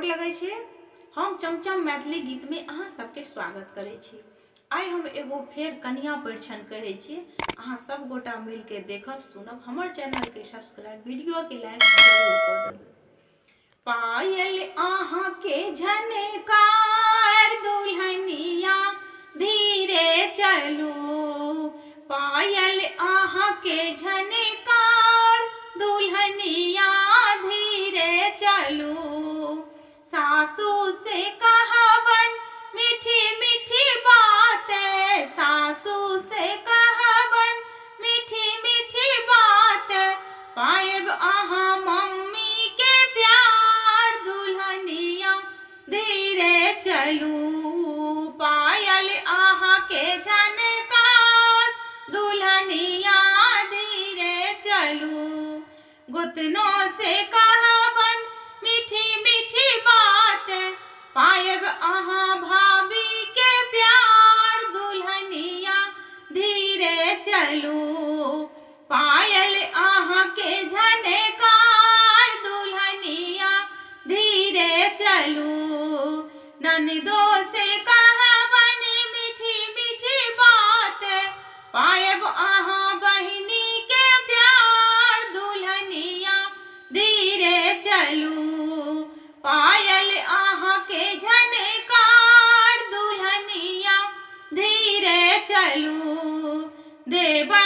लगै छै। हम चमचम मैथिली गीत में अहाँ सबके स्वागत करै छी। आइ हम एगो फेर कन्या परिछन कहै छी, अहाँ सब गोटा मिल के देखब सुनब। हमर चैनल के सब्सक्राइब, वीडियो के लाइक जरूर कर देबै। पायल अहाँ के झनकार दुल्हनिया धीरे चलू, पायल अहाँ के झनकार दुल्हनिया धीरे चलू। सासू से कहबन मीठी मीठी बातें, सासू से कहबन मीठी मीठी बातें, पायब अहाँ मम्मी के प्यार दुल्हनिया धीरे चलू। पायल अहाँ के झनकार दुल्हनिया धीरे चलू। गुतनों से कहबन मीठी मीठी बातें, पायब अहाँ भाभी के प्यार दुल्हनिया धीरे चलू। पायल अहाँ के झनकार दुल्हनिया धीरे चलू। ननदों से कहबन मीठी मीठी बातें, पायब अहाँ बहिनी के प्यार दुल्हनिया धीरे चलू। पायल अहाँ के झनकार दुल्हनिया धीरे चलू। देवर